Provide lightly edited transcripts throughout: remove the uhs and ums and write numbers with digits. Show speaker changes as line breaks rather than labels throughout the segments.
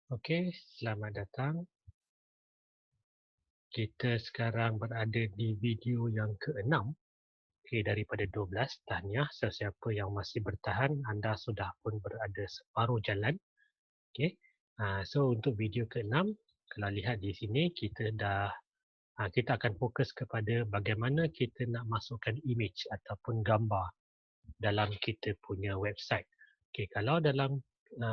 Okey, selamat datang. Kita sekarang berada di video yang ke-6 daripada 12. Tahniah sesiapa yang masih bertahan, anda sudah pun berada separuh jalan. Okey. So untuk video ke-6, kalau lihat di sini kita akan fokus kepada bagaimana kita nak masukkan image ataupun gambar dalam kita punya website. Okey, kalau dalam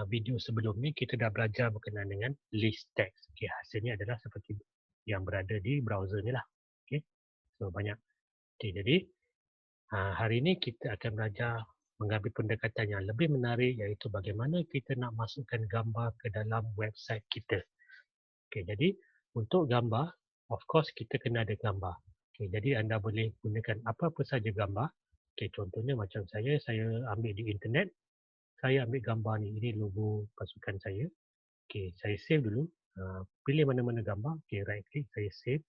video sebelum ni kita dah belajar berkenaan dengan list text. Okey, hasilnya adalah seperti yang berada di browser ni lah. Okey. So banyak. Okey, jadi hari ini kita akan belajar mengambil pendekatan yang lebih menarik iaitu bagaimana kita nak masukkan gambar ke dalam website kita. Okey, jadi untuk gambar, of course kita kena ada gambar. Okey, jadi anda boleh gunakan apa-apa saja gambar. Okey, contohnya macam saya ambil di internet, saya ambil gambar ni, ini logo pasukan saya. Okey, saya save dulu. Pilih mana-mana gambar, okey, right click, saya save.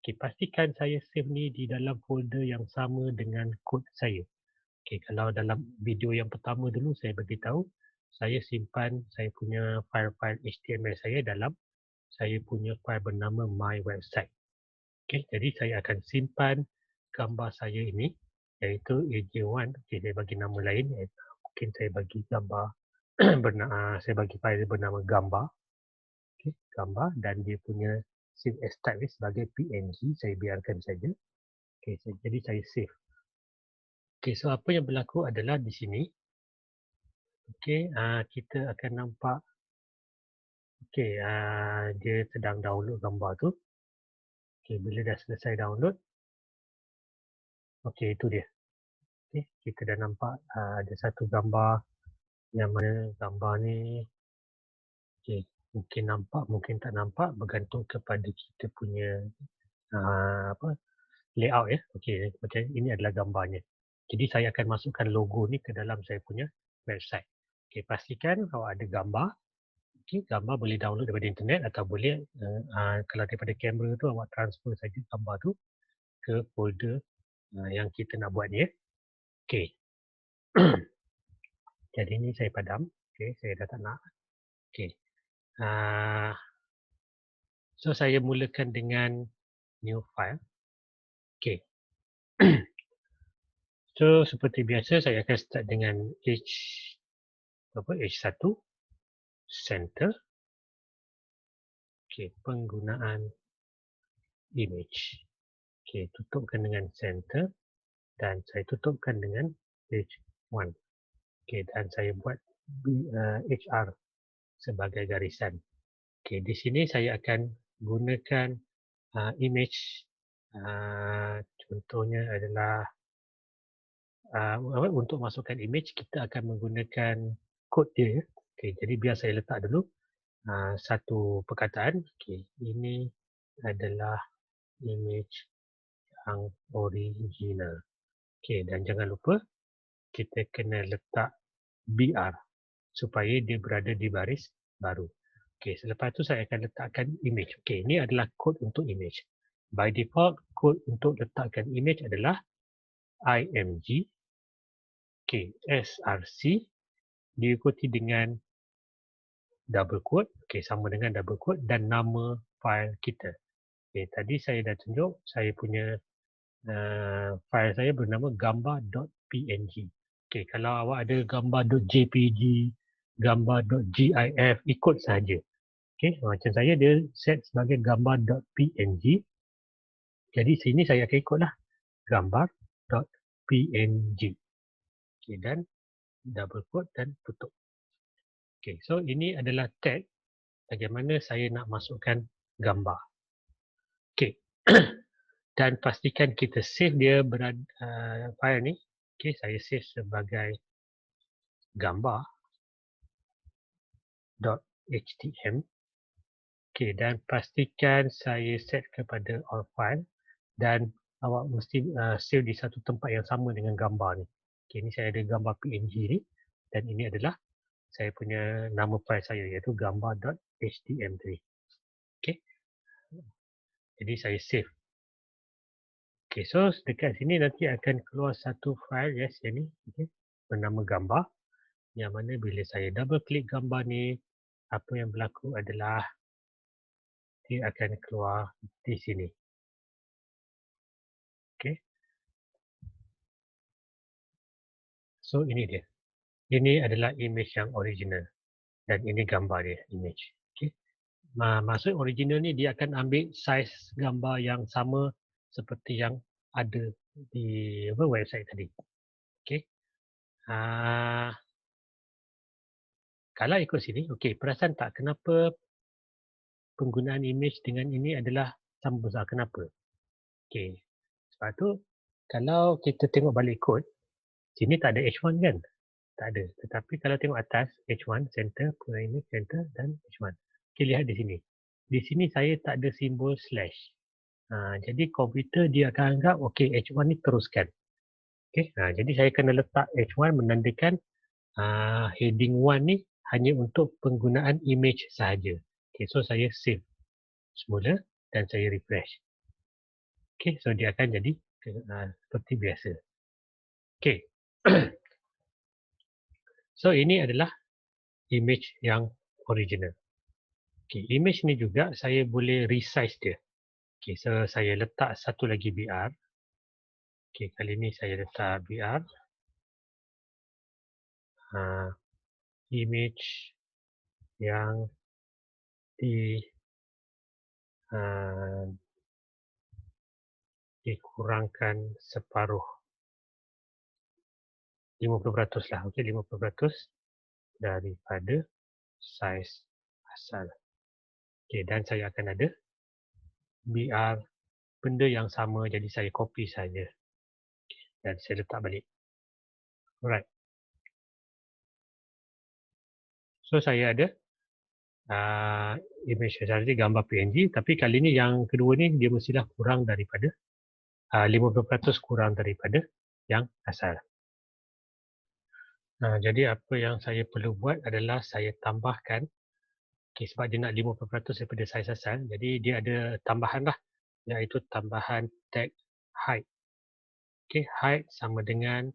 Okey, pastikan saya save ni di dalam folder yang sama dengan kod saya. Okey, kalau dalam video yang pertama dulu saya beritahu, saya simpan saya punya file-file HTML saya dalam saya punya file bernama my website. Okey, jadi saya akan simpan gambar saya ini iaitu AJ1. Okey, saya bagi nama lain iaitu mungkin saya bagi gambar saya bagi file bernama gambar. Okey, gambar dan dia punya save as type sebagai PNG, saya biarkan saja. Okey, jadi saya save. Okey, so apa yang berlaku adalah di sini. Okey, kita akan nampak okey, dia sedang download gambar tu. Okey, bila dah selesai download, okey, itu dia. Okey, kita dah nampak ada satu gambar yang mana gambar ni okey, mungkin nampak, mungkin tak nampak bergantung kepada kita punya apa layout ya. Okey, macam ini adalah gambarnya. Jadi saya akan masukkan logo ni ke dalam saya punya website. Okey, pastikan awak ada gambar. Okey, gambar boleh download daripada internet atau boleh kalau daripada kamera tu awak transfer saja gambar tu ke folder yang kita nak buat ni ya. Okey. Jadi ni saya padam. Okey, saya dah tak nak. Okey. So saya mulakan dengan new file. Okey. So seperti biasa saya akan start dengan H1 center. Okey, penggunaan image. Okey, tutupkan dengan center dan saya tutupkan dengan H1. Okey, dan saya buat HR sebagai garisan. Okey, di sini saya akan gunakan image. Contohnya adalah untuk masukkan image kita akan menggunakan kod dia. Okey, jadi biar saya letak dulu satu perkataan. Okey, ini adalah image yang original. Okey, dan jangan lupa kita kena letak BR supaya dia berada di baris baru. Okey, selepas tu saya akan letakkan image. Okey, ini adalah kod untuk image. By default, kod untuk letakkan image adalah IMG, SRC, diikuti dengan double quote, sama dengan double quote dan nama file kita. Tadi saya dah tunjuk saya punya file saya bernama gambar.png. Kalau awak ada gambar.jpg, gambar.gif, ikut saja. Macam saya dia set sebagai gambar.png. Jadi sini saya akan ikutlah gambar.png. Dan double quote dan tutup. So ini adalah tag bagaimana saya nak masukkan gambar. Dan pastikan kita save dia file ni. Saya save sebagai gambar.htm. Dan pastikan saya set kepada all file dan awak mesti save di satu tempat yang sama dengan gambar ni. Ni saya ada gambar PNG ni dan ini adalah saya punya nama file saya iaitu gambar.htm tadi. Jadi saya save. So dekat sini nanti akan keluar satu file yang ni bernama gambar, yang mana bila saya double klik gambar ni, apa yang berlaku adalah dia akan keluar di sini. Okey. So ini dia. Ini adalah image yang original dan ini gambar dia, image. Okey. Maksud original ni dia akan ambil saiz gambar yang sama seperti yang ada di website tadi. Okey. Kalau ikut sini, okey, perasan tak kenapa penggunaan image dengan ini adalah sama besar? Kenapa? Okey. Sebab tu kalau kita tengok balik kod, sini tak ada H1 kan? Tak ada. Tetapi kalau tengok atas, H1, center, image, center dan H1. Okey, lihat di sini. Di sini saya tak ada simbol slash. Jadi komputer dia akan anggap, okey, H1 ni teruskan. Okey, jadi saya kena letak H1 menandakan heading 1 ni hanya untuk penggunaan image sahaja. Okey, so saya save semula dan saya refresh. Okey, so dia akan jadi seperti biasa. Okey. So ini adalah image yang original. Okey, image ni juga saya boleh resize dia. Okey, so saya letak satu lagi BR. Okey, kali ni saya letak BR. Image yang dikurangkan separuh. 50% lah. Okey, 50% daripada saiz asal. Okey, dan saya akan ada BR benda yang sama, jadi saya copy saja. Dan saya letak balik. Alright. So saya ada image tadi gambar PNG, tapi kali ni yang kedua ni dia mestilah kurang daripada 50% kurang daripada yang asal. Jadi apa yang saya perlu buat adalah saya tambahkan, sebab dia nak 50% daripada saiz asal, jadi dia ada tambahan lah, iaitu tambahan tag height. Okey, height sama dengan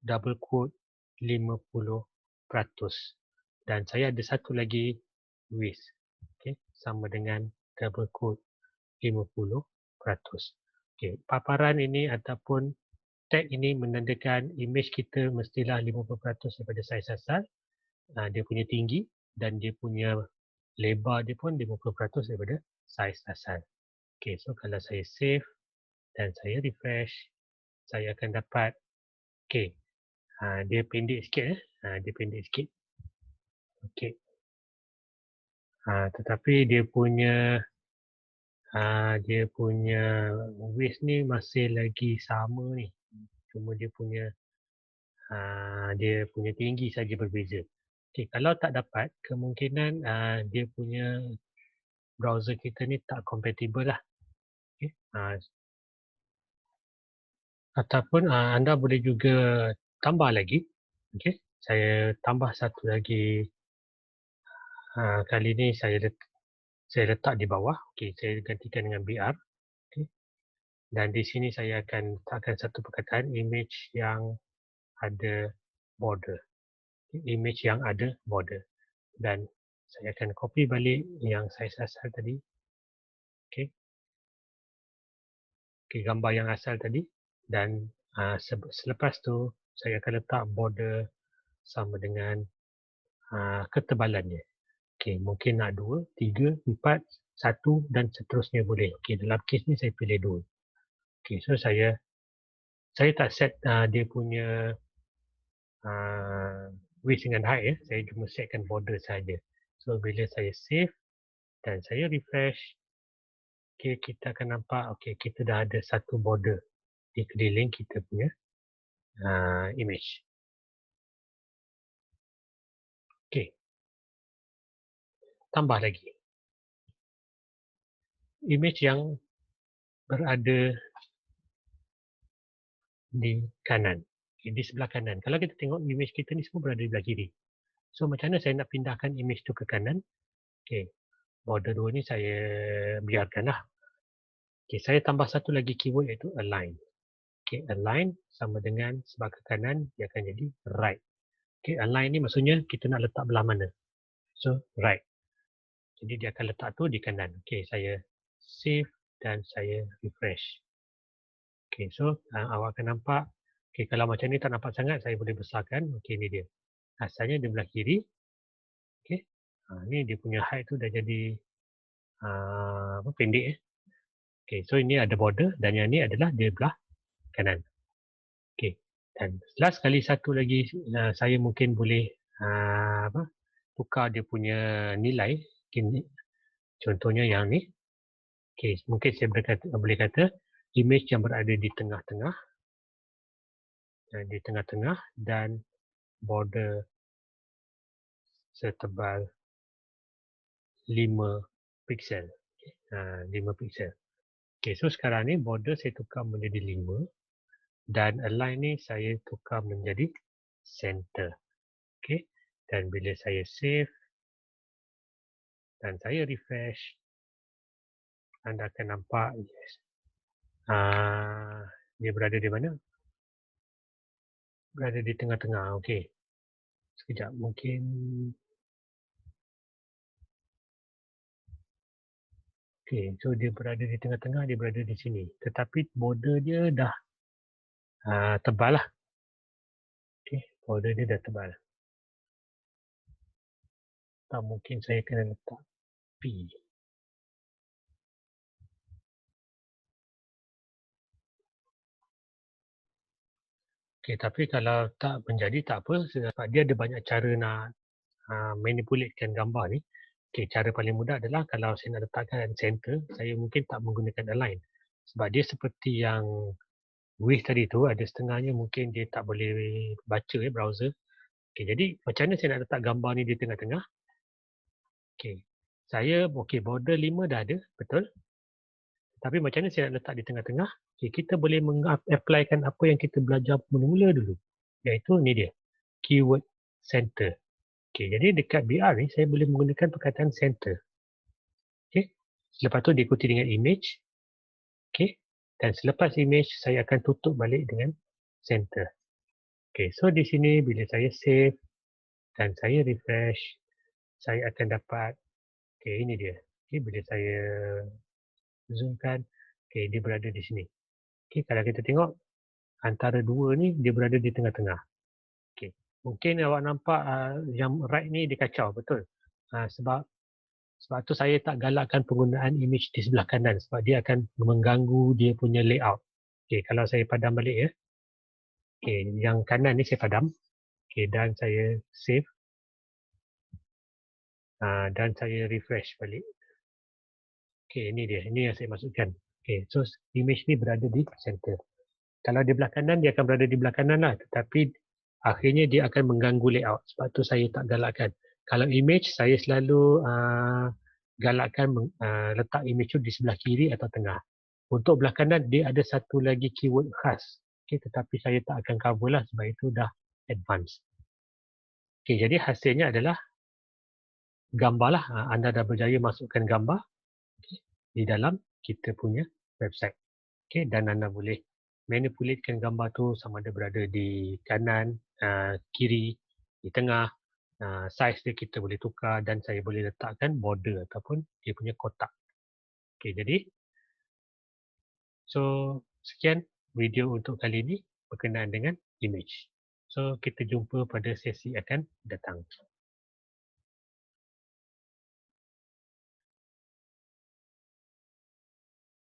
double quote 50%. Dan saya ada satu lagi width, sama dengan double quote 50%. Okey, paparan ini ataupun tag ini menandakan image kita mestilah 50% daripada saiz asal. Dia punya tinggi dan dia punya lebar dia pun 50% daripada saiz asal. Okey, so kalau saya save dan saya refresh, saya akan dapat, okey, dia pendek sikit. Dia pendek sikit. Okey. Tetapi dia punya width ni masih lagi sama ni. Cuma dia punya tinggi saja berbeza. Okey, kalau tak dapat, kemungkinan dia punya browser kita ni tak compatible lah. Okay. Ataupun anda boleh juga tambah lagi. Okay. Saya tambah satu lagi. Kali ni saya letak di bawah. Okay. Saya gantikan dengan BR. Okay. Dan di sini saya akan letakkan satu perkataan image yang ada border. Image yang ada border. Dan saya akan copy balik yang saiz asal tadi. Okay. Okay, gambar yang asal tadi. Dan selepas tu saya akan letak border sama dengan ketebalannya. Okey, mungkin nak 2, 3, 4, 1 dan seterusnya boleh. Okey, dalam kes ni saya pilih 2. Okey, so saya tak set dia punya width dengan height ya. Saya cuma setkan border saja. So bila saya save dan saya refresh, okey, kita akan nampak okey, kita dah ada satu border di keliling kita punya image. Okey. Tambah lagi. Image yang berada di kanan. Di sebelah kanan. Kalau kita tengok image kita ni semua berada di sebelah kiri. So macam mana saya nak pindahkan image tu ke kanan? Okey. Border 2 ni saya biarkanlah. Okey, saya tambah satu lagi keyword iaitu align. Okey, align sama dengan sebelah ke kanan dia akan jadi right. Okey, align ni maksudnya kita nak letak belah mana. So, right. Jadi dia akan letak tu di kanan. Okey, saya save dan saya refresh. Okey, so awak akan nampak, okey, kalau macam ni tak nampak sangat, saya boleh besarkan. Okey, ni dia. Asalnya di belah kiri. Okey. Ni dia punya height tu dah jadi pendek. Okey, so ini ada border dan yang ni adalah di belah kanan. Okey. Dan last sekali satu lagi saya mungkin boleh tukar dia punya nilai. Contohnya yang ni. Okey, mungkin saya boleh kata image yang berada di tengah-tengah dan border setebal 5 pixel. 5 pixel. Okey, so sekarang ni border saya tukar menjadi 5 dan align ni saya tukar menjadi center. Okey, dan bila saya save dan saya refresh, anda akan nampak yes. Dia berada di mana? Berada di tengah-tengah. Okey. Sekejap, mungkin okey, so dia berada di tengah-tengah, dia berada di sini. Tetapi border dia dah tebal lah. Okey, border dia dah tebal. Tak mungkin saya kena letak P. Okey, tapi kalau tak menjadi tak apa sebab dia ada banyak cara nak manipulatekan gambar ni. Okey, cara paling mudah adalah kalau saya nak letakkan center, saya mungkin tak menggunakan align. Sebab dia seperti yang width tadi tu, ada setengahnya mungkin dia tak boleh baca browser. Okey, jadi macam mana saya nak letak gambar ni di tengah-tengah? Okey, border 5 dah ada, betul? Tapi macam mana saya nak letak di tengah-tengah? Okay, kita boleh mengapplykan apa yang kita belajar mula-mula dulu. Iaitu ni dia. Keyword center. Okay, jadi dekat BR ni saya boleh menggunakan perkataan center. Okay. Selepas tu diikuti dengan image. Okay. Dan selepas image saya akan tutup balik dengan center. Okay, so di sini bila saya save dan saya refresh, saya akan dapat, okay, ini dia. Okay, bila saya zoomkan, okay, dia berada di sini. Okay, kalau kita tengok antara dua ni dia berada di tengah-tengah. Okay. Mungkin awak nampak yang right ni dia kacau, betul? Sebab tu saya tak galakkan penggunaan image di sebelah kanan sebab dia akan mengganggu dia punya layout. Okay, kalau saya padam balik ya. Okay, yang kanan ni saya padam. Okay, dan saya save. Dan saya refresh balik. Okay, ini dia. Ini yang saya masukkan. Okay, so image ni berada di center. Kalau di belah kanan, dia akan berada di belah kanan lah. Tetapi akhirnya dia akan mengganggu layout. Sebab tu saya tak galakkan. Kalau image, saya selalu galakkan letak image tu di sebelah kiri atau tengah. Untuk belah kanan, dia ada satu lagi keyword khas. Okay, tetapi saya tak akan cover lah sebab itu dah advance. Okay, jadi hasilnya adalah gambar lah. Anda dah berjaya masukkan gambar di dalam kita punya website. Okay, dan anda boleh manipulatekan gambar tu sama ada berada di kanan, kiri, di tengah. Size dia kita boleh tukar dan saya boleh letakkan border ataupun dia punya kotak. Okay, jadi so sekian video untuk kali ini berkenaan dengan image. So kita jumpa pada sesi akan datang.